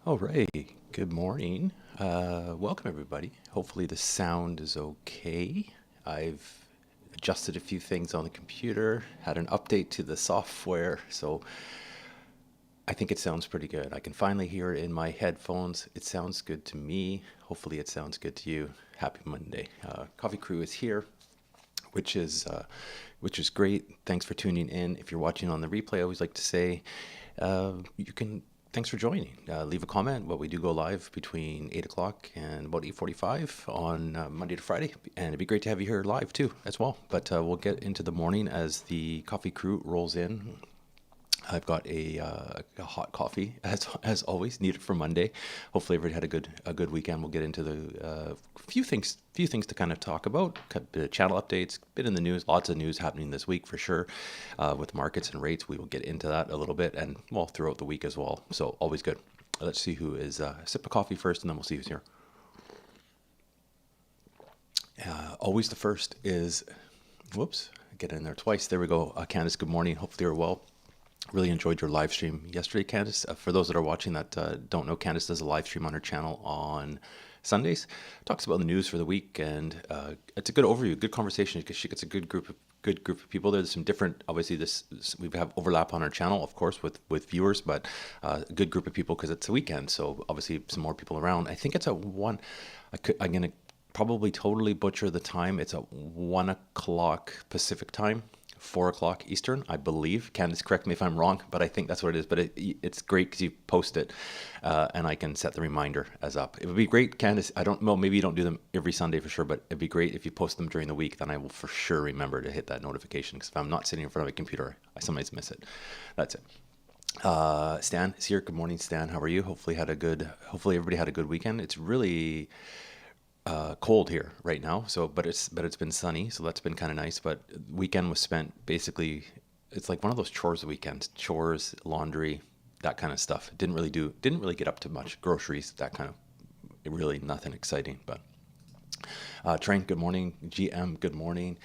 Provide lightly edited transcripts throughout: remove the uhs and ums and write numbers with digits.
All right. Good morning. Welcome, everybody. Hopefully, the sound is okay. I've adjusted a few things on the computer, had an update to the software, so I think it sounds pretty good. I can finally hear it in my headphones. It sounds good to me. Hopefully, it sounds good to you. Happy Monday. Coffee Crew is here, which is great. Thanks for tuning in. If you're watching on the replay, I always like to say you can. Thanks for joining. Leave a comment. Well, we do go live between 8 o'clock and about 8:45 on Monday to Friday, and it'd be great to have you here live too, as well. But we'll get into the morning as the coffee crew rolls in. I've got a hot coffee as always, needed for Monday. Hopefully, everybody had a good weekend. We'll get into the few things to kind of talk about. A bit of channel updates, bit in the news, lots of news happening this week for sure, with markets and rates. We will get into that a little bit, and well, throughout the week as well. So always good. Let's see who is sip of coffee first, and then we'll see who's here. Always the first is, whoops, get in there twice. There we go. Candace, good morning. Hopefully you're well. Really enjoyed your live stream yesterday, Candace. For those that are watching that don't know, Candace does a live stream on her channel on Sundays. Talks about the news for the week, and it's a good overview, good conversation, because she gets a good group of people. There's some different, obviously we have overlap on our channel, of course, with viewers, but a good group of people because it's a weekend, so obviously some more people around. I think it's at 1. I'm going to probably totally butcher the time. It's at 1 o'clock Pacific time. 4 o'clock Eastern, I believe. Candace, correct me if I'm wrong, but I think that's what it is. But it's great because you post it, and I can set the reminder as up. It would be great, Candace. I don't know, maybe you don't do them every Sunday for sure, but it'd be great if you post them during the week. Then I will for sure remember to hit that notification, because if I'm not sitting in front of a computer, I sometimes miss it. That's it. Stan is here. Good morning, Stan. How are you? Hopefully everybody had a good weekend. It's really cold here right now, but it's been sunny, so that's been kind of nice. But weekend was spent basically, it's like one of those chores weekends, chores, laundry, that kind of stuff. Didn't really get up to much, groceries, that kind of, really nothing exciting. But Trent, good morning. GM, good morning.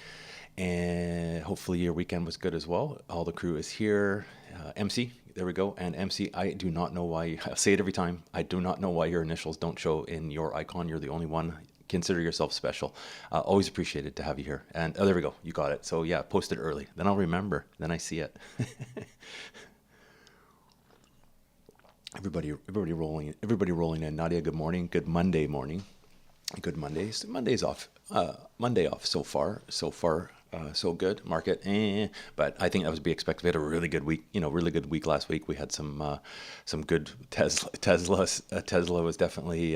And hopefully your weekend was good as well. All the crew is here. MC, there we go. And MC, I do not know why, I say it every time, I do not know why your initials don't show in your icon. You're the only one. Consider yourself special. Always appreciated to have you here. And there we go. You got it. So yeah, post it early. Then I'll remember. Then I see it. Everybody rolling in. Nadia, good morning. Good Monday morning. Good Mondays. Monday's off. Monday off so far. So good. Market, but I think that was to be expected. We had a really good week. Really good week last week. We had some good Tesla. Tesla was definitely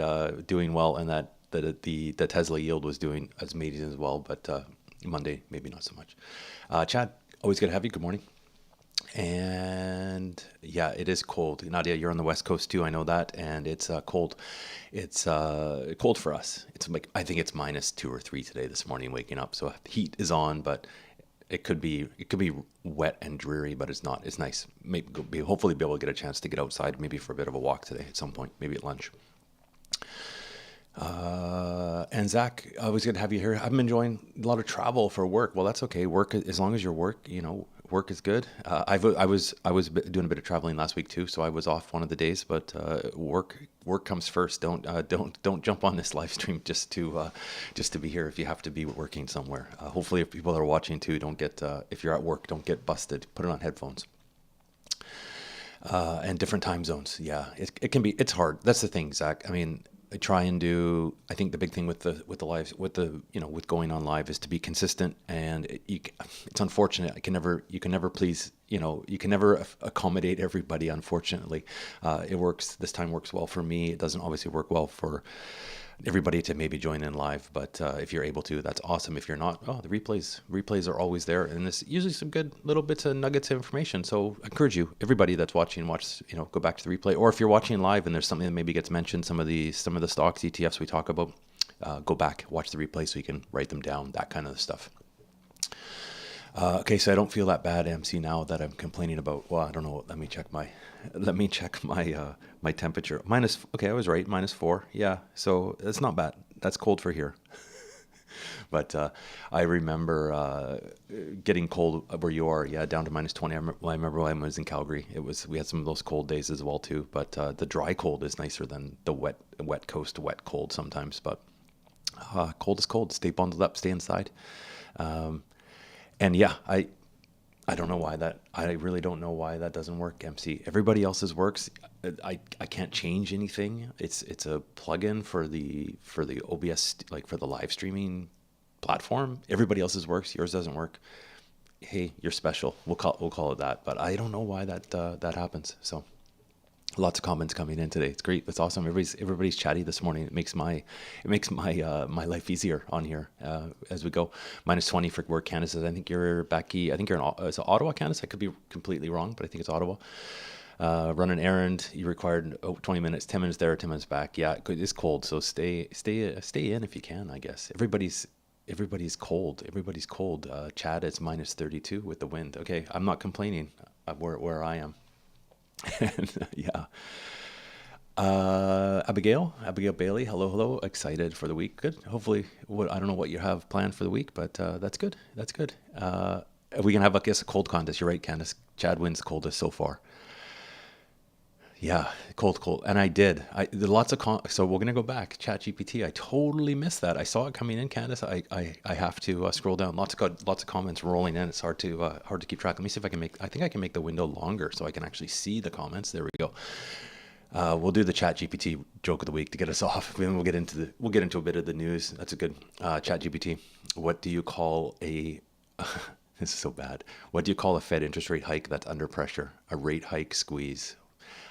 doing well, and that the Tesla yield was doing as amazing as well. But Monday, maybe not so much. Chad, always good to have you. Good morning. And yeah, it is cold. Nadia, you're on the West Coast too. I know that, and it's cold. It's cold for us. It's like, I think it's -2 or 3 today this morning waking up. So heat is on, but it could be wet and dreary, but it's not. It's nice. Maybe hopefully be able to get a chance to get outside, maybe for a bit of a walk today at some point, maybe at lunch. And Zach, always good to have you here. I've been enjoying a lot of travel for work. Well, that's okay. Work, as long as your work, work is good. I was doing a bit of traveling last week too, so I was off one of the days. But work comes first. Don't jump on this live stream just to be here if you have to be working somewhere. Hopefully, if people are watching too, don't get if you're at work, don't get busted. Put it on headphones. And different time zones. Yeah, it's hard. That's the thing, Zach. I mean, I think the big thing with the lives, with going on live is to be consistent, and it's unfortunate. You can never please, you can never accommodate everybody. Unfortunately, this time works well for me. It doesn't obviously work well for everybody to maybe join in live, but if you're able to, that's awesome. If you're not, the replays are always there, and there's usually some good little bits of nuggets of information. So I encourage you, everybody that's watching, go back to the replay, or if you're watching live and there's something that maybe gets mentioned, some of the stocks, ETFs we talk about, go back, watch the replay so you can write them down, that kind of stuff. Okay, so I don't feel that bad, MC, now that I'm complaining about. Well, I don't know. Let me check my my temperature. Okay, I was right. -4. Yeah, so it's not bad. That's cold for here. But I remember getting cold where you are. Yeah, down to -20. I remember when I was in Calgary. We had some of those cold days as well too. But the dry cold is nicer than the wet coast, wet cold sometimes. But cold is cold. Stay bundled up. Stay inside. And yeah, I don't know why that. I really don't know why that doesn't work. MC. Everybody else's works. I can't change anything. It's a plugin for the OBS, like for the live streaming platform. Everybody else's works. Yours doesn't work. Hey, you're special. We'll call it that. But I don't know why that happens. So lots of comments coming in today. It's great. It's awesome. Everybody's chatty this morning. It makes my my life easier on here as we go. -20 for where Candace is. I think you're Becky. I think you're in is it Ottawa, Candace. I could be completely wrong, but I think it's Ottawa. Run an errand. You required 20 minutes, 10 minutes there, 10 minutes back. Yeah, it's cold. So stay in if you can. I guess everybody's cold. Everybody's cold. Chad, it's -32 with the wind. Okay, I'm not complaining. Where I am. And yeah. Abigail Bailey, hello. Excited for the week. Good. Hopefully, I don't know what you have planned for the week, but that's good. That's good. We can have, I guess, a cold contest. You're right, Candace. Chad wins the coldest so far. Yeah, cold. And I did. There lots of so we're gonna go back. ChatGPT. I totally missed that. I saw it coming in, Candace. I have to scroll down. Lots of comments rolling in. It's hard to keep track. Let me see if I can make. I think I can make the window longer so I can actually see the comments. There we go. We'll do the ChatGPT joke of the week to get us off. Then we'll get into a bit of the news. That's a good ChatGPT. What do you call a? This is so bad. What do you call a Fed interest rate hike that's under pressure? A rate hike squeeze.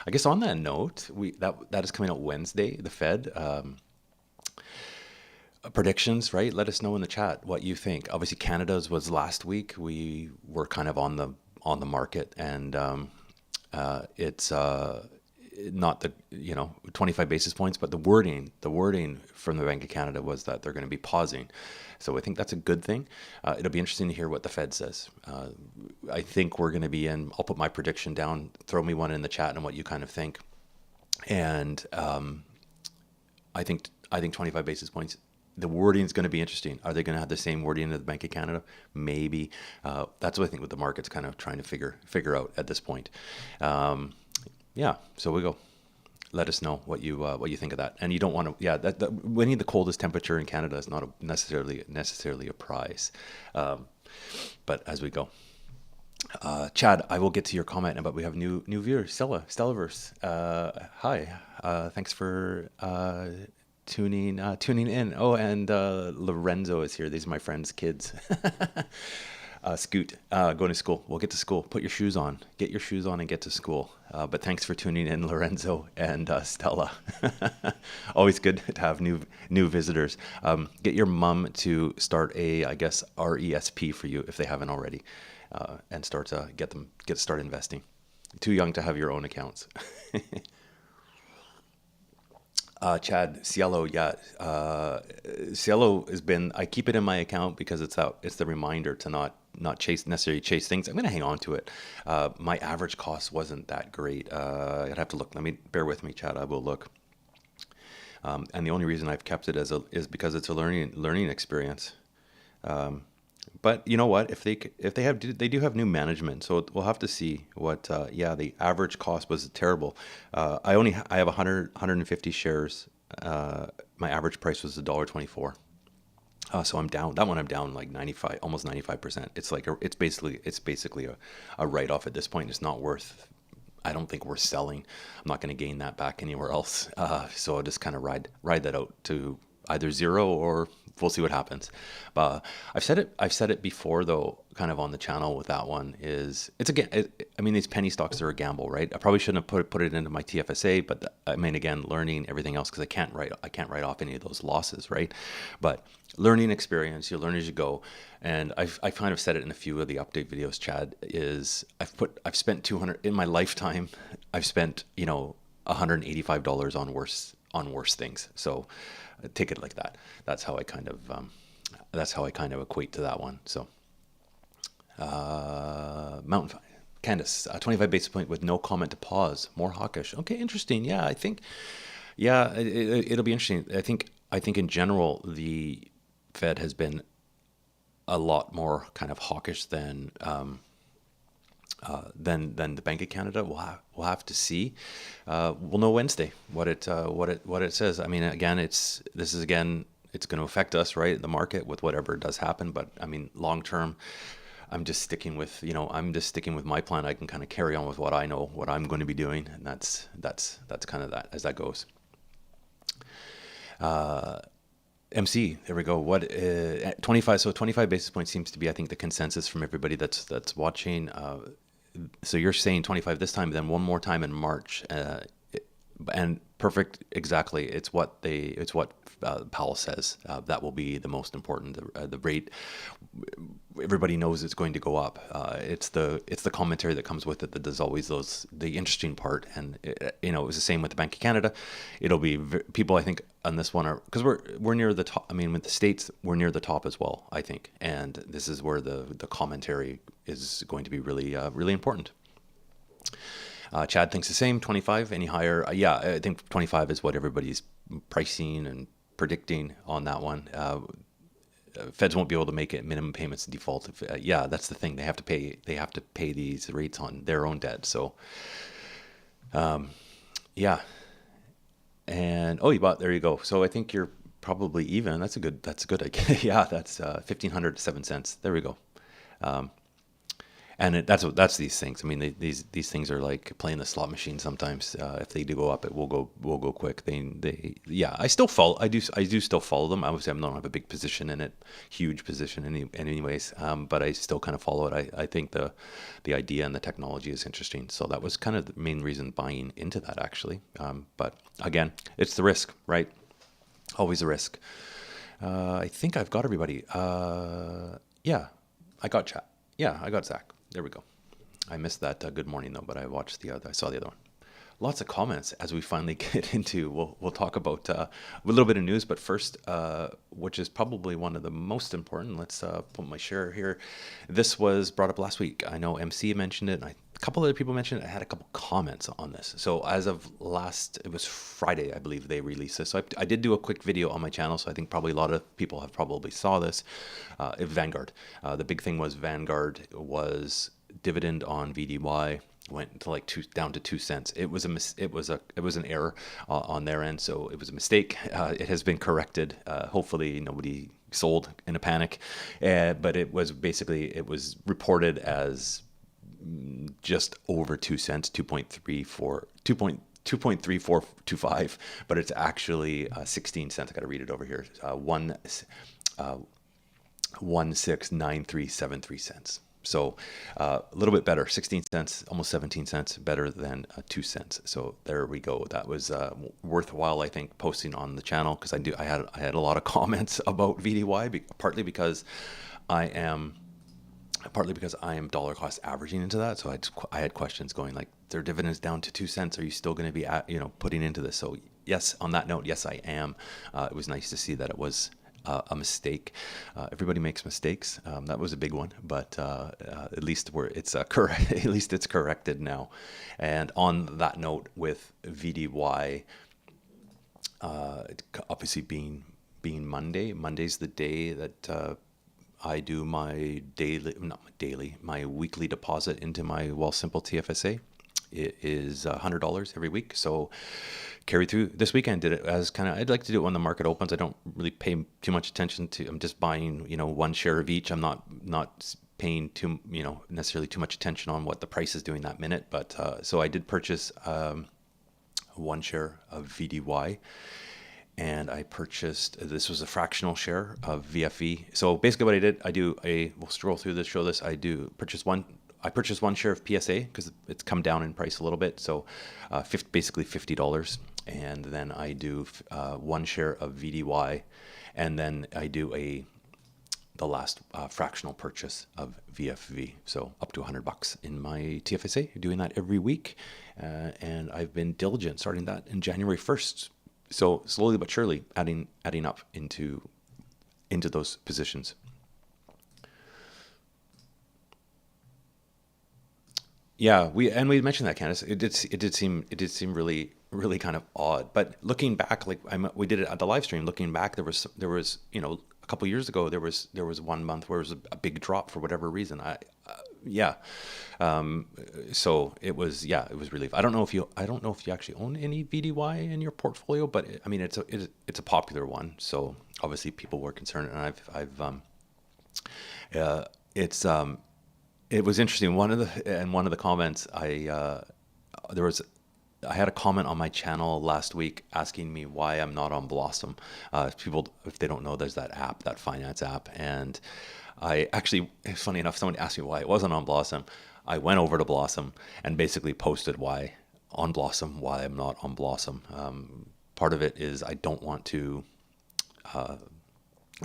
I guess on that note, that is coming out Wednesday. The Fed predictions, right? Let us know in the chat what you think. Obviously, Canada's was last week. We were kind of on the market, and it's not the 25 basis points, but the wording from the Bank of Canada was that they're going to be pausing. So I think that's a good thing. It'll be interesting to hear what the Fed says. I think we're going to be in. I'll put my prediction down. Throw me one in the chat and what you kind of think. And I think 25 basis points. The wording is going to be interesting. Are they going to have the same wording as the Bank of Canada? Maybe. That's what I think. What the market's kind of trying to figure out at this point. Yeah. So we go. Let us know what you think of that. And you don't want to. Yeah. That winning the coldest temperature in Canada is not necessarily a prize. But as we go. Chad, I will get to your comment, but we have new viewers. Stellaverse. Hi. Thanks for tuning in. Oh, and Lorenzo is here. These are my friend's kids. Scoot, going to school. We'll get to school. Put your shoes on. Get your shoes on and get to school. But thanks for tuning in, Lorenzo and Stella. Always good to have new visitors. Get your mom to start a, I guess, RESP for you if they haven't already, and start start investing. Too young to have your own accounts. Chad, Cielo, yeah. Cielo has been, I keep it in my account because it's the reminder to not necessarily chase things. I'm going to hang on to it. My average cost wasn't that great. I'd have to look. Bear with me, Chad. I will look. And the only reason I've kept it is because it's a learning experience. But you know what? If they do have new management, so we'll have to see what. The average cost was terrible. I have 150 shares. My average price was $1.24. So I'm down. That one I'm down like 95, almost 95%. It's basically a write off at this point. It's not worth. I don't think worth selling. I'm not going to gain that back anywhere else. So I'll just kind of ride that out to either zero or we'll see what happens. But I've said it before though, kind of on the channel with that one these penny stocks are a gamble, right? I probably shouldn't have put it into my TFSA, but again, learning everything else because I can't write off any of those losses, right? But learning experience, you learn as you go. And I've kind of said it in a few of the update videos, Chad, is I've spent 200 in my lifetime. I've spent, $185 on worse things. So take it like that. That's how I kind of equate to that one. So Mountain Candace, 25 basis point with no comment to pause. More hawkish. Okay, interesting. Yeah, I think. Yeah, it'll be interesting. I think in general Fed has been a lot more kind of hawkish than the Bank of Canada. We'll have to see. We'll know Wednesday what it says. I mean, again, it's going to affect us, right? The market with whatever does happen. But I mean, long term, I'm just sticking with my plan. I can kind of carry on with what I know, what I'm going to be doing, and that's kind of that as that goes. MC, there we go. What 25? So 25 basis points seems to be, I think, the consensus from everybody that's watching. So you're saying 25 this time, then one more time in March, and perfect. Exactly, it's what Powell says. That will be the most important. The rate, everybody knows it's going to go up. It's the commentary that comes with it that does always the interesting part. And it was the same with the Bank of Canada. It'll be people, I think, on this one are, because we're near the top. I mean, with the States, we're near the top as well, I think. And this is where the commentary is going to be really really important. Chad thinks the same. 25, any higher? Yeah, I think 25 is what everybody's pricing and predicting on that one. Feds won't be able to make it minimum payments default. Yeah, that's the thing. They have to pay these rates on their own debt. So, yeah. And there you go. So I think you're probably even. That's a good. Yeah, that's 1,500 to 7 cents. There we go. And that's these things. I mean, these things are like playing the slot machine. Sometimes, if they do go up, it will go quick. I still follow. I do still follow them. Obviously, I don't have a big position in it, huge position anyways. But I still kind of follow it. I think the idea and the technology is interesting. So that was kind of the main reason buying into that, actually. But again, it's the risk, right? Always a risk. I think I've got everybody. Yeah, I got chat. Yeah, I got Zach. There we go. I missed that good morning though, but I saw the other one. Lots of comments as we finally get into. We'll talk about a little bit of news, but first, which is probably one of the most important. Let's put my share here. This was brought up last week. I know MC mentioned it. And a couple other people mentioned it. I had a couple comments on this. So as of it was Friday, I believe they released this. So I did do a quick video on my channel. So I think probably a lot of people have probably saw this. Vanguard. The big thing was Vanguard was dividend on VDY went to down to 2 cents. It was an error on their end, so it was a mistake. It has been corrected. Hopefully nobody sold in a panic, but it was reported as just over 2 cents, 2.3425, but it's actually 16 cents. I got to read it over here. 169373 cents. So a little bit better, 16 cents, almost 17 cents better than 2 cents. So there we go. That was worthwhile, I think, posting on the channel, because I had a lot of comments about VDY, partly because I am dollar cost averaging into that. So I had questions going like, their dividends down to 2 cents. Are you still going to be putting into this? So yes, on that note, yes, I am. It was nice to see that it was a mistake. Everybody makes mistakes. That was a big one, but at least it's correct. At least it's corrected now. And on that note, with VDY, obviously being Monday's the day that I do my my weekly deposit into my Wealthsimple TFSA. It is $100 every week. So carry through this weekend. Did it as I'd like to do it when the market opens. I don't really pay too much attention to. I'm just buying, one share of each. I'm not paying necessarily too much attention on what the price is doing that minute. But so I did purchase one share of VDY. And I purchased, this was a fractional share of VFE. So basically what I did, we'll scroll through this, show this. I purchased one share of PSA because it's come down in price a little bit. So basically $50. And then I do one share of VDY. And then I do the last fractional purchase of VFV. So up to $100 in my TFSA, doing that every week. And I've been diligent starting that in January 1st. So slowly but surely adding up into those positions. Yeah, we mentioned that, Candace. It did seem really really kind of odd. But looking back, we did it at the live stream. Looking back, there was a couple years ago, there was 1 month where it was a big drop for whatever reason. Yeah. So it was relief. I don't know if you actually own any VDY in your portfolio, but I mean, it's a popular one. So obviously people were concerned, and it was interesting. One of the comments I had a comment on my channel last week asking me why I'm not on Blossom. People, if they don't know, there's that app, that finance app. And I actually, it's funny enough, someone asked me why it wasn't on Blossom. I went over to Blossom and basically posted why I'm not on Blossom. Part of it is I don't want to,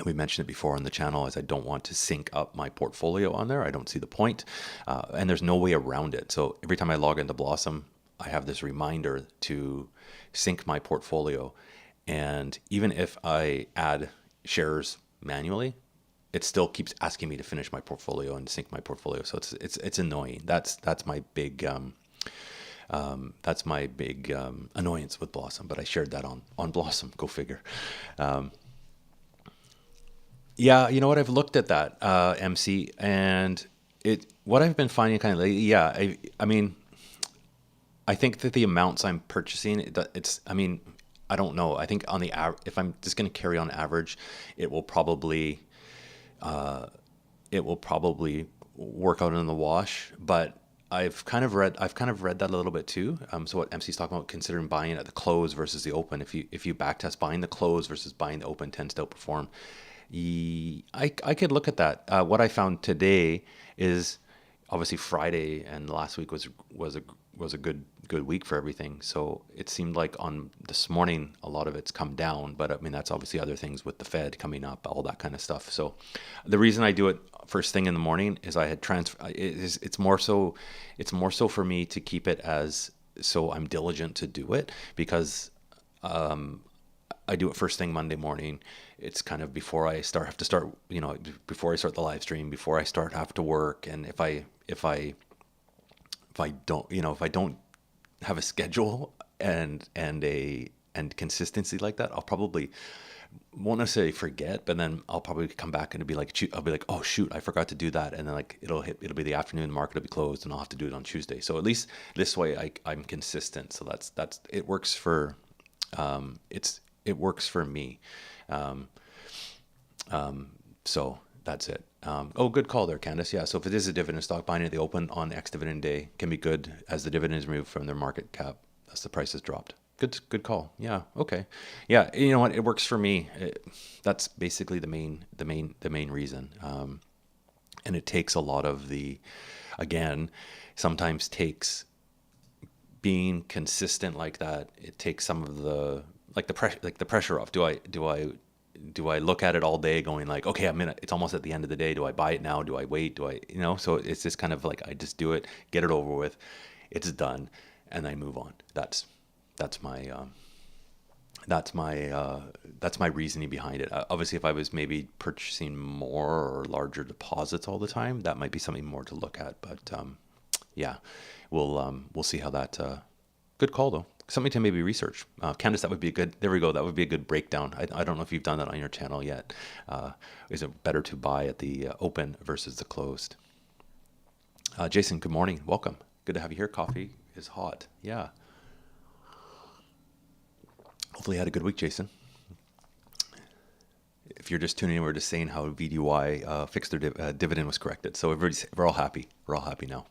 we mentioned it before on the channel, is I don't want to sync up my portfolio on there. I don't see the point. And there's no way around it. So every time I log into Blossom, I have this reminder to sync my portfolio. And even if I add shares manually, it still keeps asking me to finish my portfolio and sync my portfolio. So it's annoying. That's my big annoyance with Blossom. But I shared that on Blossom. Go figure. Yeah, you know what? I've looked at that MC, and what I've been finding kind of lately. Yeah, I mean, I think that the amounts I'm purchasing, I mean, I don't know. I think on the if I'm just going to carry on average, it will probably work out in the wash. But I've kind of read that a little bit too. So what MC's talking about, considering buying at the close versus the open. If you backtest, buying the close versus buying the open tends to outperform. I could look at that. What I found today is obviously Friday and last week was a good week for everything. So it seemed like on this morning a lot of it's come down, but I mean that's obviously other things with the Fed coming up, all that kind of stuff. So the reason I do it first thing in the morning is I had it's more so for me to keep it as, so I'm diligent to do it, because I do it first thing Monday morning. It's kind of before I have to start, before I start the live stream, before I have to work. And if I don't have a schedule and consistency like that, I'll probably, won't necessarily forget, but then I'll probably come back and I'll be like, oh shoot, I forgot to do that. And then like, it'll be the afternoon, the market will be closed and I'll have to do it on Tuesday. So at least this way I'm consistent. So it works for, it works for me. So that's it. Oh, good call there, Candace. Yeah. So if it is a dividend stock, buying at the open on ex-dividend day can be good, as the dividend is removed from their market cap as the price has dropped. Good call. Yeah. Okay. Yeah. You know what? It works for me. That's basically the main reason. And it takes a lot of sometimes takes being consistent like that. It takes some of the pressure off. Do I look at it all day going like, okay, it's almost at the end of the day. Do I buy it now? Do I wait? So it's just kind of like, I just do it, get it over with, it's done, and I move on. That's my reasoning behind it. Obviously, if I was maybe purchasing more or larger deposits all the time, that might be something more to look at. But yeah, we'll see how that. Good call though. Something to maybe research. Candace, that would be there we go. That would be a good breakdown. I don't know if you've done that on your channel yet. Is it better to buy at the open versus the closed? Jason, good morning. Welcome. Good to have you here. Coffee is hot. Yeah. Hopefully you had a good week, Jason. If you're just tuning in, we're just saying how VDY fixed their dividend was corrected. So we're all happy. We're all happy now.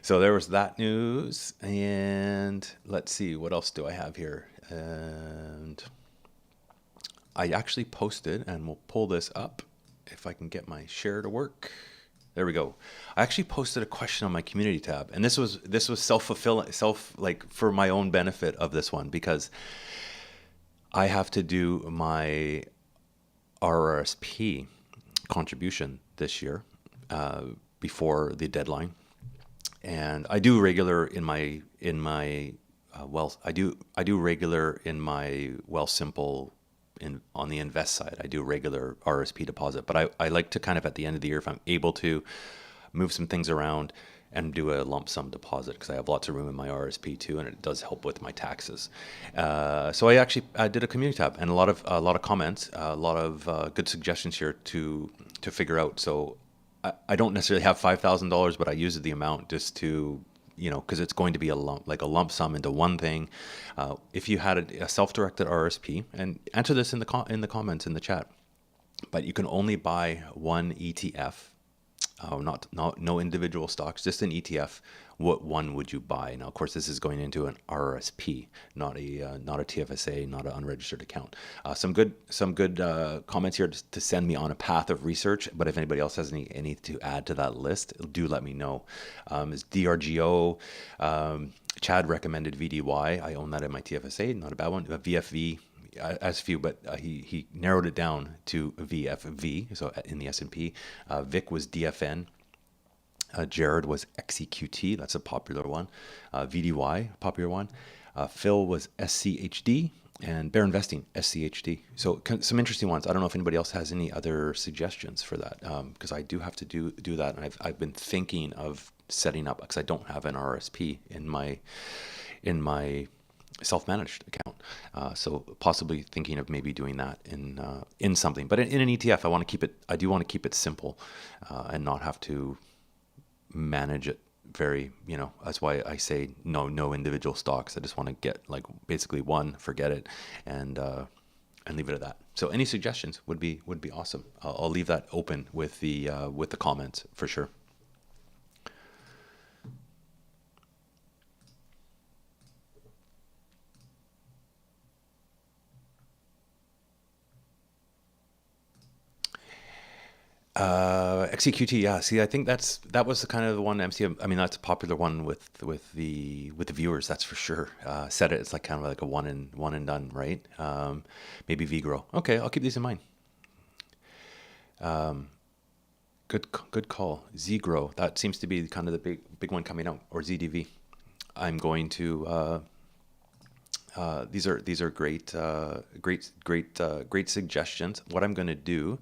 So there was that news, and let's see, what else do I have here? And I actually posted, and we'll pull this up if I can get my share to work. There we go. I actually posted a question on my community tab, and this was self-fulfilling, for my own benefit of this one, because I have to do my RRSP contribution this year before the deadline. And I do regular in my I do regular in my Wealthsimple on the invest side. I do regular RSP deposit, but I like to kind of at the end of the year, if I'm able to move some things around, and do a lump sum deposit because I have lots of room in my RSP too, and it does help with my taxes. So I did a community tab and a lot of comments, a lot of good suggestions here to figure out. So I don't necessarily have $5,000, but I used the amount just to, because it's going to be a lump sum into one thing. If you had a self-directed RSP, and answer this in the comments in the chat, but you can only buy one ETF. No individual stocks, just an ETF. What one would you buy? Now, of course, this is going into an RSP, not a TFSA, not an unregistered account. Some good comments here to send me on a path of research. But if anybody else has any to add to that list, do let me know. Is DRGO? Chad recommended VDY. I own that in my TFSA, not a bad one. VFV. As few, but he narrowed it down to VFV, so in the S&P. Vic was DFN. Jared was XEQT, that's a popular one. VDY, popular one. Phil was SCHD, and Bear Investing, SCHD. So some interesting ones. I don't know if anybody else has any other suggestions for that, because I do have to do that, and I've been thinking of setting up, because I don't have an RSP in my self-managed account, so possibly thinking of maybe doing that in something. But in an ETF, I do want to keep it simple, and not have to manage it very. That's why I say no individual stocks. I just want to get basically one, forget it, and leave it at that. So any suggestions would be awesome. I'll leave that open with the comments for sure. XEQT, yeah. See, I think that was the kind of the one MC. I mean, that's a popular one with the viewers. That's for sure. Said it. It's kind of like a one and done, right? Maybe VGrow. Okay, I'll keep these in mind. Good call. ZGrow. That seems to be kind of the big one coming out, or ZDV. I'm going to. These are great suggestions. What I'm going to do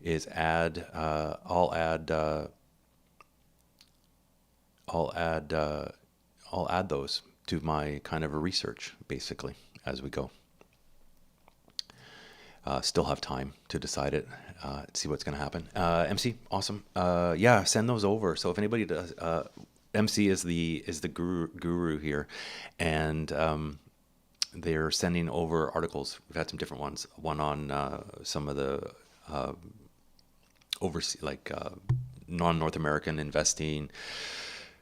is I'll add those to my kind of a research basically as we go. Still have time to decide it, see what's going to happen. MC, awesome. Yeah, send those over. So if anybody does, MC is the guru here, and they're sending over articles. We've had some different ones. One on some of the overseas, non-North American investing.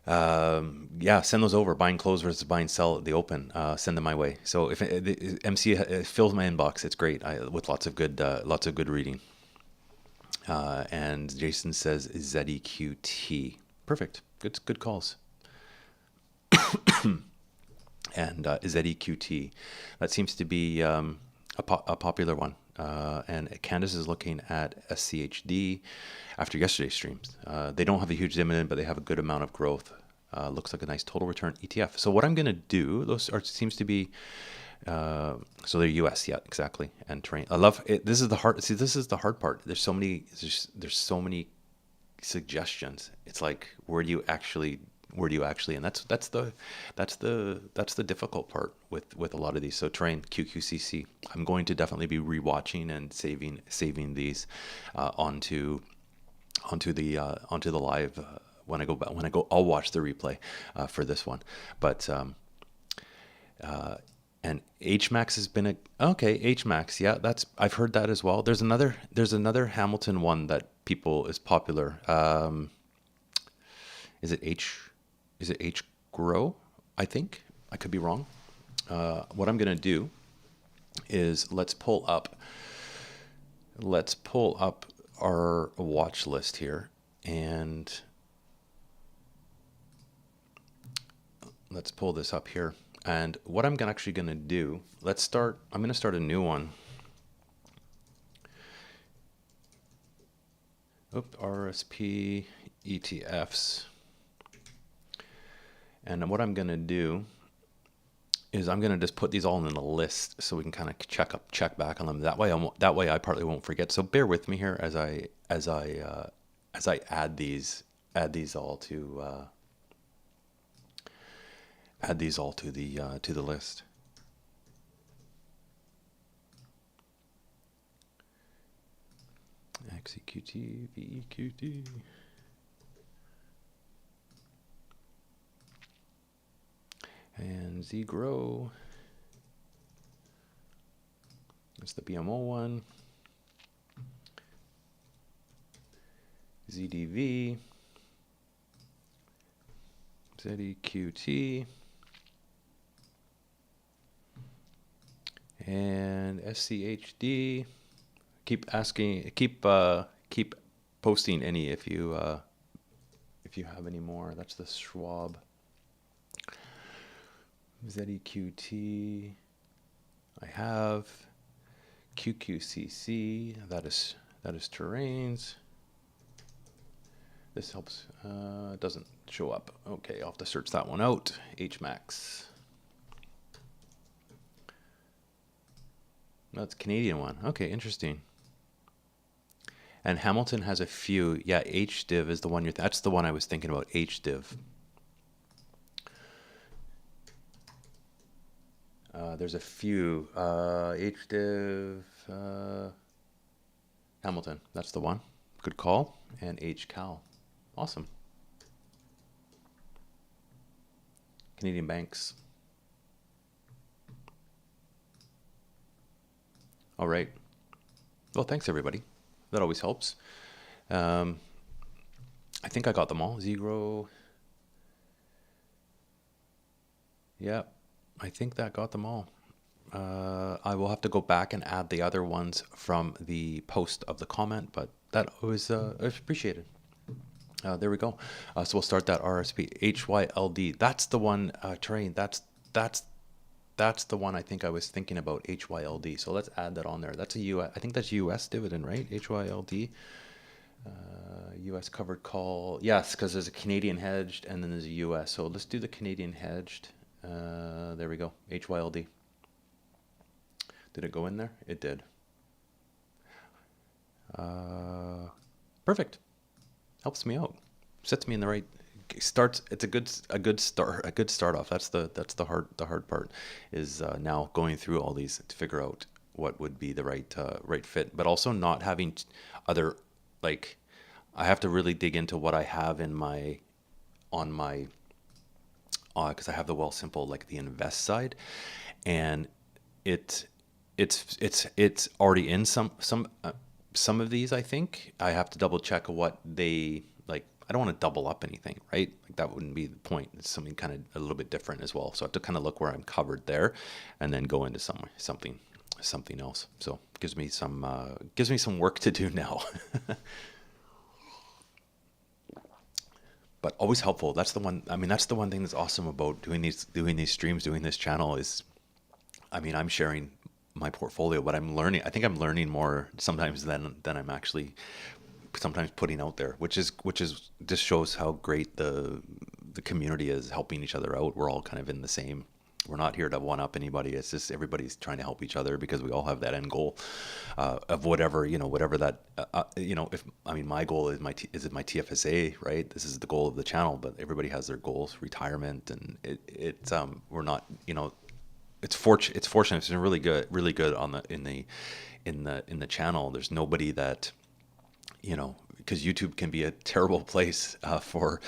Yeah, send those over. Buying close versus buying sell at the open. Send them my way. So if MC fills my inbox, it's great. With lots of good reading. And Jason says ZEQT. Perfect. Good calls. And ZEQT. That seems to be a popular one. And Candace is looking at SCHD after yesterday's streams. They don't have a huge dividend, but they have a good amount of growth. Looks like a nice total return ETF. So what I'm going to do, seems to be, so they're US, yeah, exactly. And terrain. I love it. This is the hard part. There's so many suggestions. It's like, where do you actually, and that's the difficult part with a lot of these. So terrain, QQCC, I'm going to definitely be rewatching and saving these onto the live when I go I'll watch the replay for this one. But and HMAX has been HMAX, yeah, I've heard that as well. There's another Hamilton one that is popular. Is it H Grow? I think I could be wrong. What I'm going to do is let's pull up our watch list here, and let's pull this up here. And what I'm actually going to do, I'm going to start a new one. RSP ETFs. And what I'm going to do is I'm going to just put these all in a list so we can kind of check back on them. That way I partly won't forget. So bear with me here as I add these all to add these all to the list. XEQT, VEQT. And ZGROW. That's the BMO one. ZDV. ZEQT. And SCHD. Keep posting any if you have any more. That's the Schwab. ZEQT. I have QQCC. That is terrains. This helps. It doesn't show up. Okay, I'll have to search that one out. HMAX. That's Canadian one. Okay, interesting. And Hamilton has a few. Yeah, HDiv is the one that's the one I was thinking about. HDiv. There's a few. HDiv. Hamilton. That's the one. Good call. And HCal. Awesome. Canadian banks. All right. Well, thanks everybody. That always helps. I think I got them all. ZGROW. Yeah, I think that got them all. I will have to go back and add the other ones from the post of the comment, but that was appreciated. There we go. So we'll start that RSP HYLD. That's the one, terrain. That's the one I think I was thinking about, HYLD. So let's add that on there. That's a US. I think that's US dividend, right? HYLD. US covered call. Yes, because there's a Canadian hedged and then there's a US. So let's do the Canadian hedged. There we go. HYLD. Did it go in there? It did. Perfect. Helps me out. Sets me in the right. Starts. It's a good start. A good start off. That's the hard part. Is now going through all these to figure out what would be the right fit, but also not having other, like, I have to really dig into what I have in my because I have the Wealthsimple, like the invest side, and it's already in some of these. I think I have to double check what they like. I don't want to double up anything, right? Like that wouldn't be the point. It's something kind of a little bit different as well. So I have to kind of look where I'm covered there, and then go into something else. So it gives me some work to do now. But always helpful. That's the one. I mean, that's the one thing that's awesome about doing these streams, doing this channel is, I mean, I'm sharing my portfolio, but I'm learning. I think I'm learning more sometimes than I'm actually sometimes putting out there, which is just shows how great the community is, helping each other out. We're all kind of in the same. We're not here to one up anybody. It's just everybody's trying to help each other because we all have that end goal of whatever that if I mean my goal is my TFSA, right? This is the goal of the channel, but everybody has their goals, retirement, and we're not it's fortunate. It's been really good on in the channel. There's nobody that because YouTube can be a terrible place for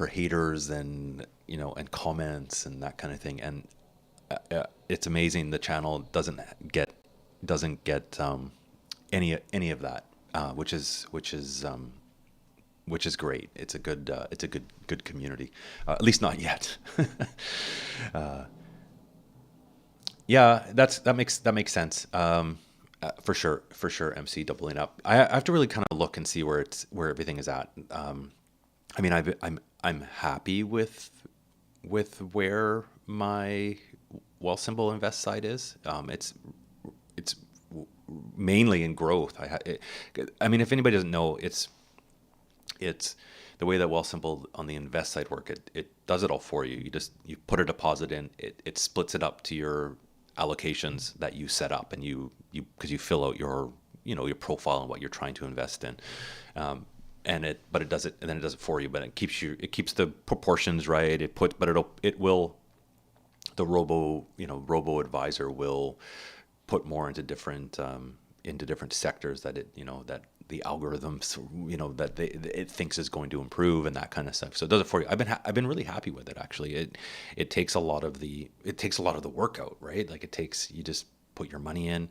haters and and comments and that kind of thing. And it's amazing the channel doesn't get any of that, which is great. It's a good community, at least not yet. Yeah, that makes sense. For sure, MC doubling up. I have to really kind of look and see where everything is at. I mean, I'm happy with where my Wealthsimple invest side is. It's mainly in growth. I mean, if anybody doesn't know, it's the way that Wealthsimple on the invest side work. It does it all for you. You put a deposit in. It splits it up to your allocations that you set up, and you because you fill out your your profile and what you're trying to invest in. but it does it, and then it does it for you, but it keeps the proportions right. The robo advisor will put more into different sectors that that the algorithms, that it thinks is going to improve, and that kind of stuff. So it does it for you. I've been really happy with it, actually. It takes a lot of the work out, right? Like you just put your money in,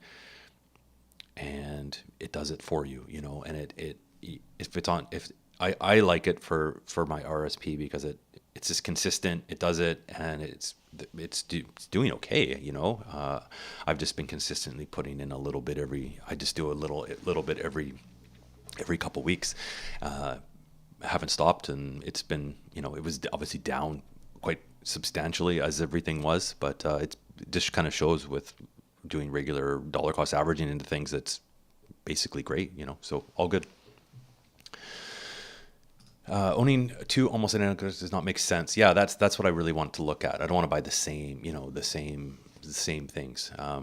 and it does it for you, and if I like it for my RSP because it's just consistent. It does it, and it's doing okay. I've just been consistently putting in a little bit I just do a little bit every couple weeks. I haven't stopped, and it's been, it was obviously down quite substantially as everything was, but it just kind of shows with doing regular dollar cost averaging into things that's basically great, so all good. Owning two almost identical does not make sense. Yeah, that's what I really want to look at. I don't want to buy the same things. I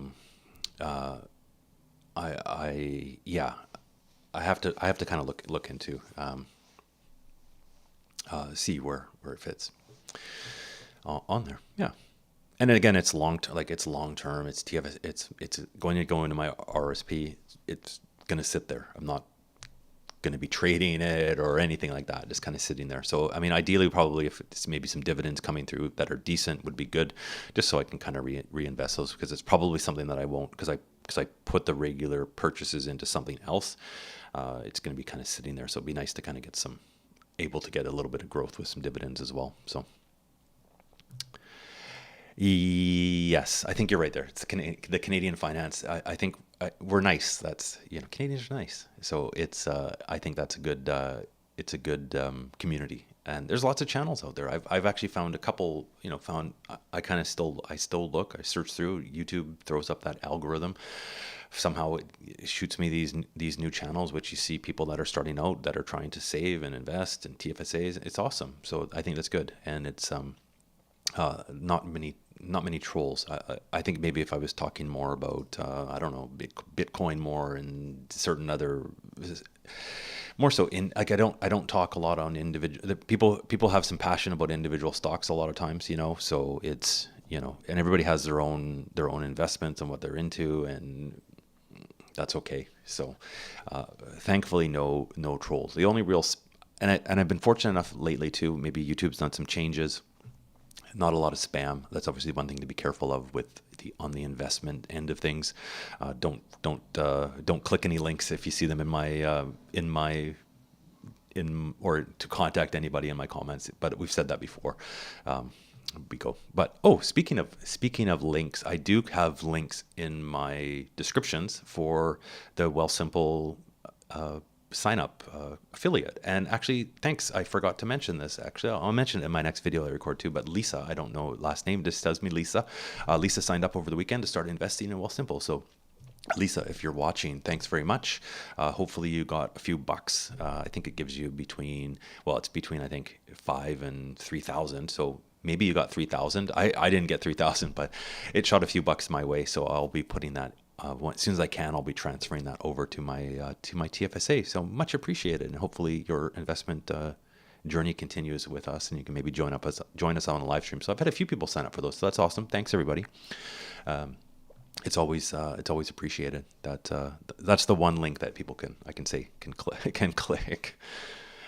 have to kind of look into see where it fits on there. Yeah. And then again, it's long term. It's TFS. It's going to go into my RSP. It's going to sit there. I'm not going to be trading it or anything like that. Just kind of sitting there. So I mean, ideally, probably if it's maybe some dividends coming through that are decent would be good, just so I can kind of reinvest those, because it's probably something that I won't, because I put the regular purchases into something else. It's going to be kind of sitting there. So it'd be nice to kind of able to get a little bit of growth with some dividends as well. So. Yes, I think you're right there. It's the Canadian finance. I think we're nice. That's, Canadians are nice. So I think that's a good. It's a good community, and there's lots of channels out there. I've actually found a couple. I kind of still look. I search through. YouTube throws up that algorithm. Somehow it shoots me these new channels, which you see people that are starting out that are trying to save and invest in TFSAs. It's awesome. So I think that's good, and it's not many trolls. I think maybe if I was talking more about I don't know, Bitcoin more and certain other, more so in, like, I don't talk a lot on individual people have some passion about individual stocks a lot of times, so it's, and everybody has their own investments and what they're into, and that's okay. So thankfully no trolls. The only real and I've been fortunate enough lately too, maybe YouTube's done some changes. Not a lot of spam. That's obviously one thing to be careful of on the investment end of things. Don't click any links if you see them or to contact anybody in my comments. But we've said that before. But speaking of links, I do have links in my descriptions for the Wealthsimple sign up affiliate. And actually, thanks, I forgot to mention this. Actually, I'll mention it in my next video I record too. But Lisa, I don't know last name, just tells me Lisa. Lisa signed up over the weekend to start investing in Wealthsimple. So Lisa, if you're watching, thanks very much. Hopefully you got a few bucks. I think it gives you it's between I think 5,000 and 3,000. So maybe you got 3,000. I didn't get 3,000, but it shot a few bucks my way. So I'll be putting that as soon as I can. I'll be transferring that over to my TFSA. So much appreciated, and hopefully your investment journey continues with us, and you can maybe join us on a live stream. So I've had a few people sign up for those, so that's awesome. Thanks everybody. It's always appreciated. That's the one link that people can click.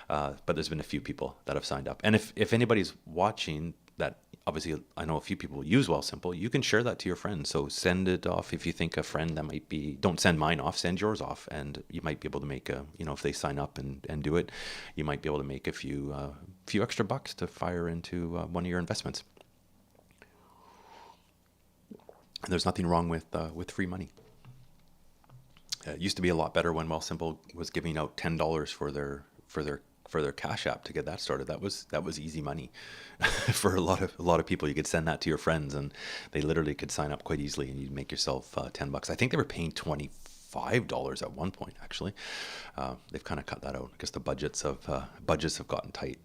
But there's been a few people that have signed up, and if anybody's watching that, obviously I know a few people use Wealthsimple, you can share that to your friends. So send it off if you think a friend that might be. Don't send mine off, send yours off, and you might be able to make if they sign up and do it, you might be able to make a few extra bucks to fire into one of your investments. And there's nothing wrong with free money. It used to be a lot better when Wealthsimple was giving out $10 for their Cash App to get that started. That was easy money for a lot of people. You could send that to your friends, and they literally could sign up quite easily, and you'd make yourself $10. I think they were paying $25 at one point. Actually, they've kind of cut that out because the budgets have gotten tight.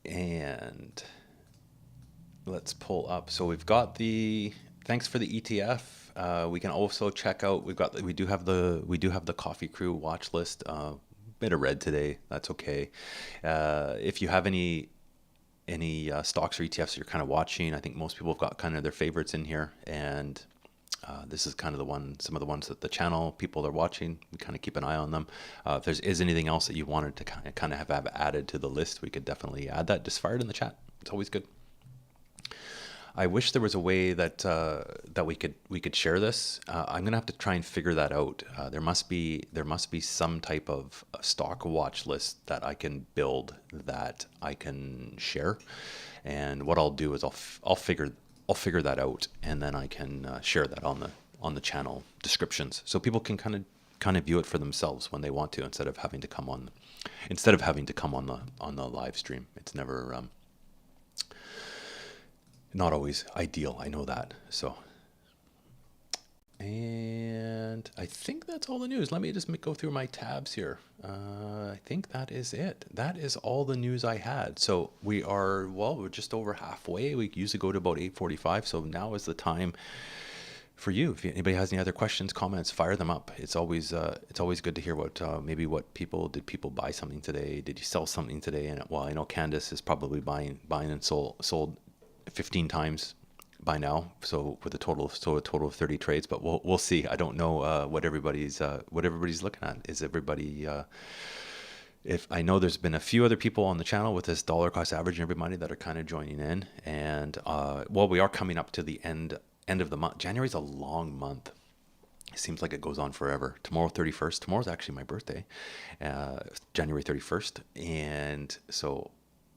And let's pull up. So we've got the Thanks for the ETF. We can also check out. We do have the Coffee Crew watch list. Bit of red today. That's okay. If you have any stocks or ETFs you're kind of watching, I think most people have got kind of their favorites in here, and this is kind of some of the ones that the channel people are watching. We kind of keep an eye on them. If is anything else that you wanted to kind of have added to the list, we could definitely add that. Just fire it in the chat. It's always good. I wish there was a way that that we could share this. I'm gonna have to try and figure that out. There must be some type of stock watch list that I can build that I can share. And what I'll do is I'll figure that out, and then I can share that on the channel descriptions, so people can kind of view it for themselves when they want to, instead of having to come on the live stream. It's never not always ideal, I know that. So, and I think that's all the news. Let me just go through my tabs here. I think that is it. That is all the news I had. So we're just over halfway. We usually go to about 8:45. So now is the time for you. If anybody has any other questions, comments, fire them up. It's always good to hear what did people buy something today? Did you sell something today? And well, I know Candace is probably buying and sold 15 times by now, so with a total of 30 trades, but we'll see. I don't know what everybody's looking at. Is everybody if I know there's been a few other people on the channel with this dollar cost average and everybody that are kind of joining in, and we are coming up to the end of the month. January's a long month. It seems like it goes on forever. Tomorrow 31st. Tomorrow's actually my birthday, January 31st, and so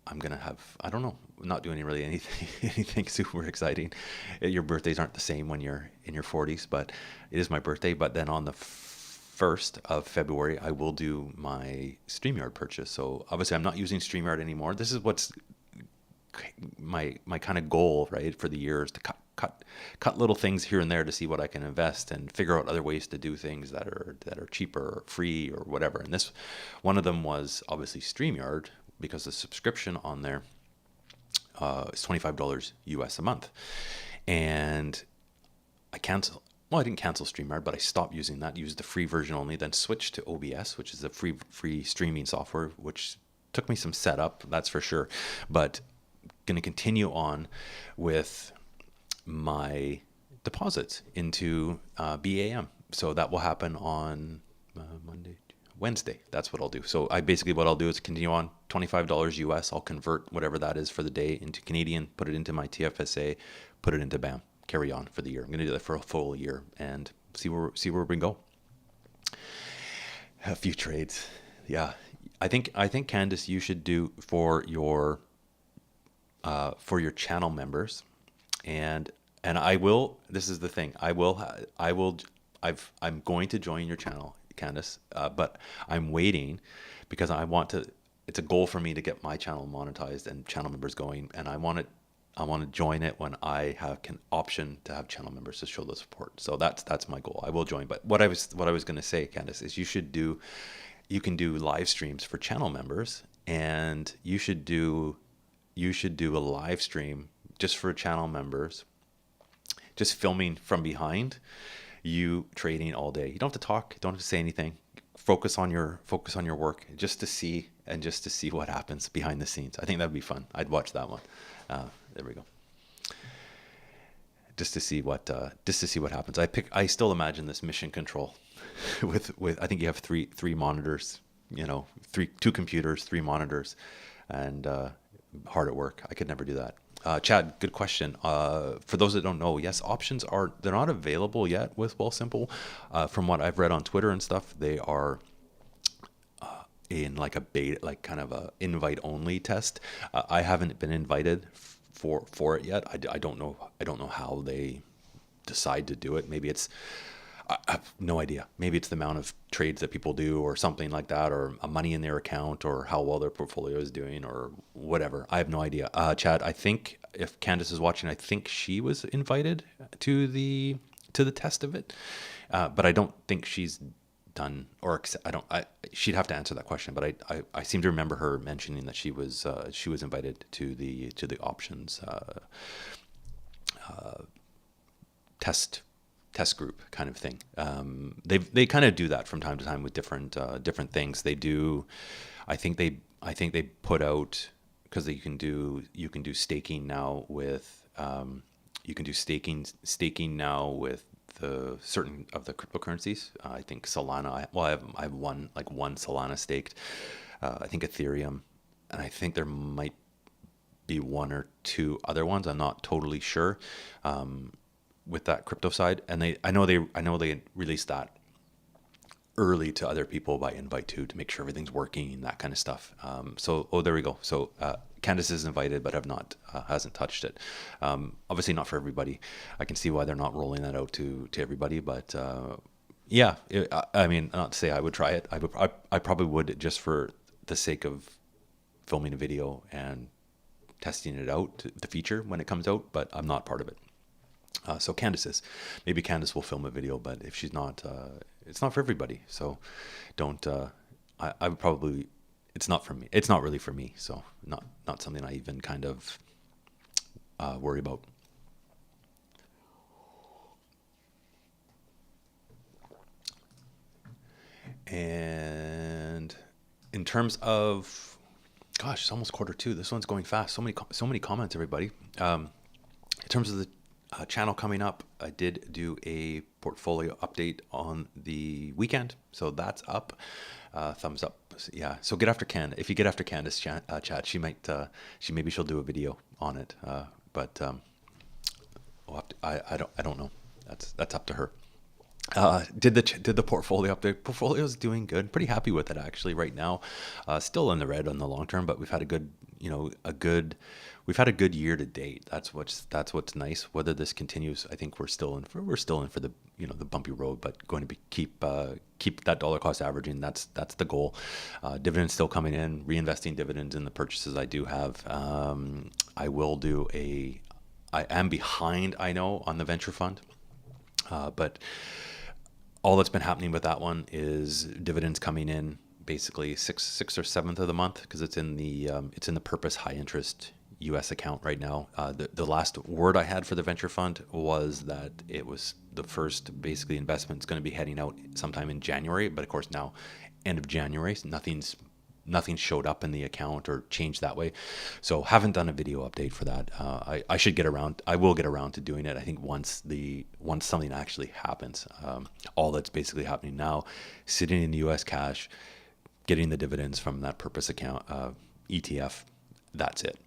I'm gonna have, I don't know, not doing really anything super exciting. Your birthdays aren't the same when you're in your 40s, but it is my birthday. But then on the 1st of February, I will do my StreamYard purchase. So obviously I'm not using StreamYard anymore. This is what's my kind of goal, right, for the year, is to cut little things here and there to see what I can invest and figure out other ways to do things that are cheaper or free or whatever. And this, one of them was obviously StreamYard, because the subscription on there is $25 US a month. And I didn't cancel StreamYard, but I stopped using that, used the free version only, then switched to OBS, which is a free streaming software, which took me some setup, that's for sure. But going to continue on with my deposits into BAM. So that will happen on Wednesday. That's what I'll do. So what I'll do is continue on $25 US. I'll convert whatever that is for the day into Canadian, put it into my TFSA, put it into BAM, carry on for the year. I'm going to do that for a full year and see where we can go. A few trades. Yeah. I think Candace, you should do for your channel members, and I will, this is the thing. I'm going to join your channel, Candace, but I'm waiting because it's a goal for me to get my channel monetized and channel members going, and I want to join it when I can option to have channel members to show the support. So that's my goal. I will join. But what I was going to say, Candace, is you can do live streams for channel members, and you should do a live stream just for channel members, just filming from behind, you trading all day. You don't have to talk, don't have to say anything. Focus on your work, just to see what happens behind the scenes. I think that'd be fun. I'd watch that one. There we go. Just to see what happens. I still imagine this mission control with I think you have three monitors, two computers, 3 monitors, and hard at work. I could never do that. Chad, good question. For those that don't know, yes, options they're not available yet with Wealthsimple. From what I've read on Twitter and stuff, they are in like a beta, like kind of a invite only test. I haven't been invited for it yet. I don't know how they decide to do it. Maybe I have no idea. Maybe it's the amount of trades that people do or something like that, or money in their account, or how well their portfolio is doing, or whatever. I have no idea. Chad, I think if Candace is watching, I think she was invited to the test of it, but I don't think she's done, or she'd have to answer that question. But I seem to remember her mentioning that she was invited to the options test group kind of thing. They kind of do that from time to time with different things. They do. I think they put out, because you can do staking now with staking now with the certain of the cryptocurrencies. I think Solana. Well, I have one Solana staked. I think Ethereum, and I think there might be one or two other ones. I'm not totally sure with that crypto side. And I know they released that early to other people by invite to make sure everything's working and that kind of stuff. There we go. So Candace is invited, but hasn't touched it. Obviously not for everybody. I can see why they're not rolling that out to everybody, but I mean, not to say I would try it. I probably would, just for the sake of filming a video and testing it out, the feature when it comes out, but I'm not part of it. So Candace is. Maybe Candace will film a video, but if she's not, it's not for everybody. So don't, I would probably, it's not for me. It's not really for me. So not something I even kind of worry about. And in terms of, gosh, it's almost 1:45. This one's going fast. So many comments, everybody. In terms of the channel coming up, I did do a portfolio update on the weekend, so that's up. Thumbs up. Yeah. So get after If you get after Candace chat, maybe she'll do a video on it. But I don't know. That's up to her. Did the portfolio update. Portfolio's doing good. Pretty happy with it actually right now. Still in the red on the long term, but we've had a good year to date. That's what's nice. Whether this continues, I think we're still in for the the bumpy road, but going to keep that dollar cost averaging. That's the goal. Dividends still coming in, reinvesting dividends in the purchases I do have. I am behind, I know, on the venture fund, but all that's been happening with that one is dividends coming in basically sixth or seventh of the month, because it's in the purpose high interest U.S. account right now. The last word I had for the venture fund was that it was the first basically investment is going to be heading out sometime in January, but of course now end of January, so nothing showed up in the account or changed that way. So haven't done a video update for that. I will get around to doing it. I think once something actually happens. All that's basically happening now, sitting in the U.S. cash, getting the dividends from that purpose account ETF. That's it.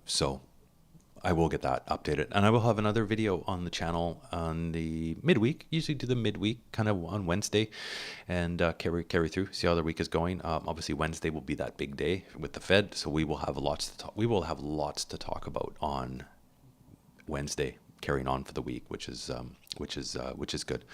So I will get that updated, and I will have another video on the channel on the midweek. Usually do the midweek kind of on Wednesday, and carry through, see how the week is going. Obviously Wednesday will be that big day with the Fed, so we will have lots to talk about on Wednesday, carrying on for the week, which is good.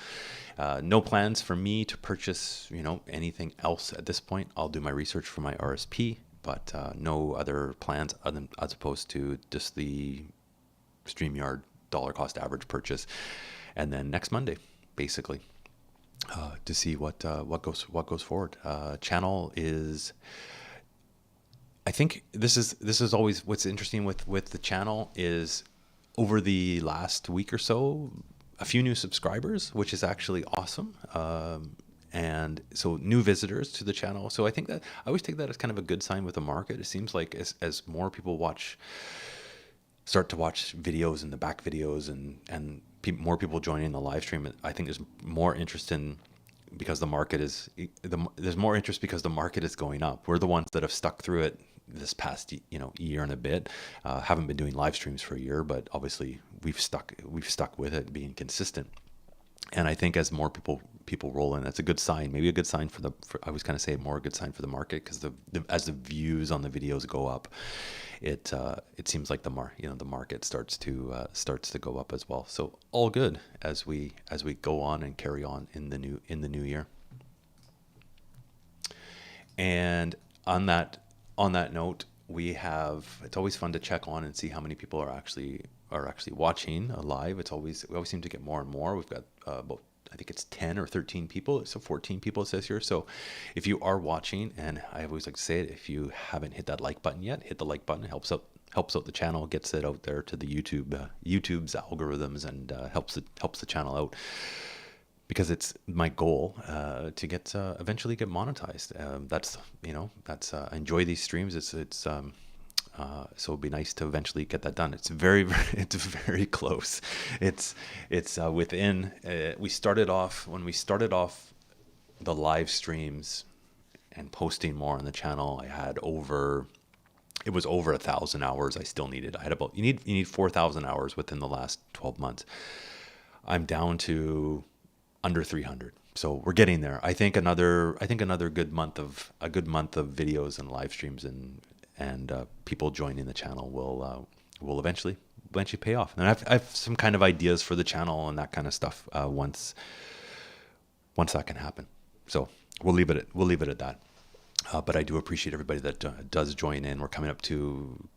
No plans for me to purchase anything else at this point. I'll do my research for my RSP. But no other plans as opposed to just the StreamYard dollar cost average purchase, and then next Monday, basically, to see what goes forward. Channel is. I think this is always what's interesting with the channel is over the last week or so, a few new subscribers, which is actually awesome. And so new visitors to the channel. So I think that I always take that as kind of a good sign with the market. It seems like as more people start to watch videos and the back videos and more people joining the live stream, I think there's more interest because there's more interest because the market is going up. We're the ones that have stuck through it this past year and a bit. Haven't been doing live streams for a year, but obviously we've stuck with it, being consistent. And I think as more people roll in, that's a good sign. Maybe a good sign I was kind of saying more a good sign for the market, because as the views on the videos go up, it seems like the market starts to go up as well. So all good as we go on and carry on in the new year. And on that note, it's always fun to check on and see how many people are actually watching live. We always seem to get more and more. We've got about, I think it's 10 or 13 people. So 14 people it says here. So if you are watching, and I always like to say it, if you haven't hit that like button yet, hit the like button. It helps out helps out the channel, gets it out there to the YouTube's algorithms, and helps the channel out, because it's my goal to get eventually get monetized. I enjoy these streams. So it'd be nice to eventually get that done. It's it's very close. It's within. We started off the live streams and posting more on the channel. I had it was over 1,000 hours I still needed. I had you need 4,000 hours within the last 12 months. I'm down to under 300. So we're getting there. I think another good month of videos and live streams and people joining the channel will eventually pay off. And I have some kind of ideas for the channel and that kind of stuff once that can happen. So we'll leave it at that. But I do appreciate everybody that does join in. We're coming up to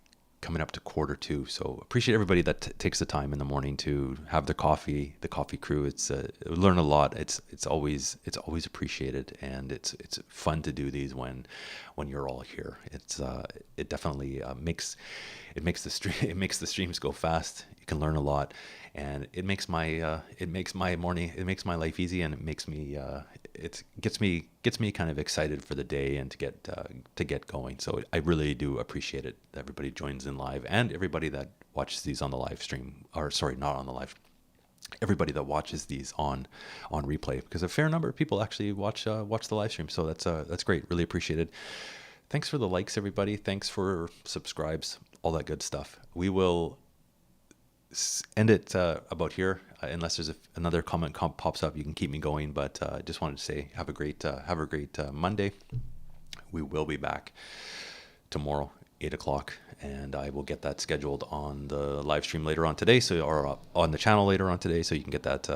quarter two, so appreciate everybody that takes the time in the morning to have the coffee crew. It's learn a lot. It's always appreciated, and it's fun to do these when you're all here. It definitely makes the streams go fast. You can learn a lot, and it makes my life easy, and it gets me kind of excited for the day and to get going. So I really do appreciate it that everybody joins in live, and everybody that watches these on the live stream, or sorry, not on the live. Everybody that watches these on replay, because a fair number of people actually watch the live stream. So that's great. Really appreciate it. Thanks for the likes, everybody. Thanks for subscribes, all that good stuff. We will end it about here, unless there's another comment pops up. You can keep me going, but I just wanted to say have a great Monday. We will be back tomorrow, 8:00, and I will get that scheduled on the live stream later on today, or on the channel later on today, so you can get that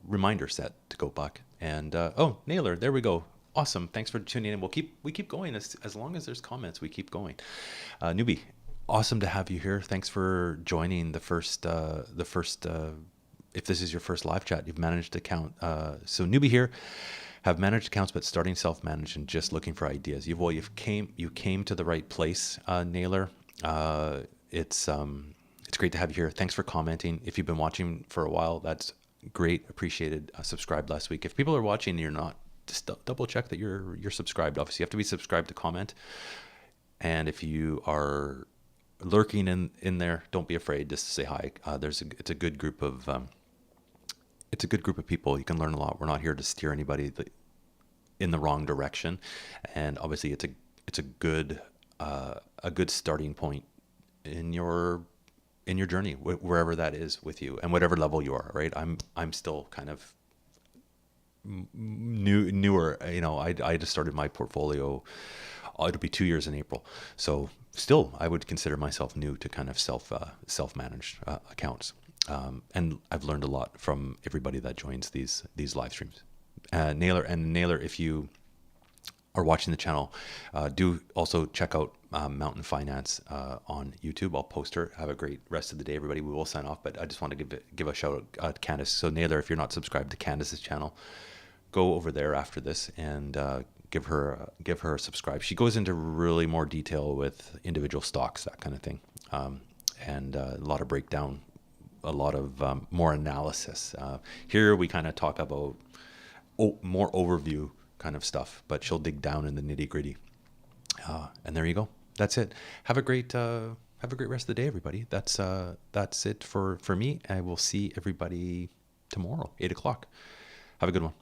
reminder set to go back. And Naylor, there we go. Awesome. Thanks for tuning in. We keep going as long as there's comments. We keep going. Newbie, awesome to have you here. Thanks for joining the first. If this is your first live chat, you've managed to count. So Newbie here, have managed accounts, but starting self-managed and just looking for ideas. You came to the right place, Naylor. It's great to have you here. Thanks for commenting. If you've been watching for a while, that's great. Appreciated. Subscribed last week. If people are watching and you're not, just double check that you're subscribed. Obviously, you have to be subscribed to comment. And if you are lurking in there, don't be afraid. Just to say hi. It's a good group of people. You can learn a lot. We're not here to steer anybody in the wrong direction. And obviously, it's a good starting point in your journey, wherever that is with you, and whatever level you are. Right. I'm still kind of newer. I just started my portfolio. It'll be 2 years in April. So still, I would consider myself new to kind of self-managed accounts. And I've learned a lot from everybody that joins these live streams. Naylor, if you are watching the channel, do also check out Mountain Finance on YouTube. I'll post her. Have a great rest of the day, everybody. We will sign off, but I just want to give a shout out to Candace. So Naylor, if you're not subscribed to Candace's channel, go over there after this and give her a subscribe. She goes into really more detail with individual stocks, that kind of thing, and a lot of breakdown, a lot of more analysis. Here we kind of talk about more overview kind of stuff, but she'll dig down in the nitty gritty. And there you go. That's it. Have a great rest of the day, everybody. That's it for me. I will see everybody tomorrow, 8:00. Have a good one.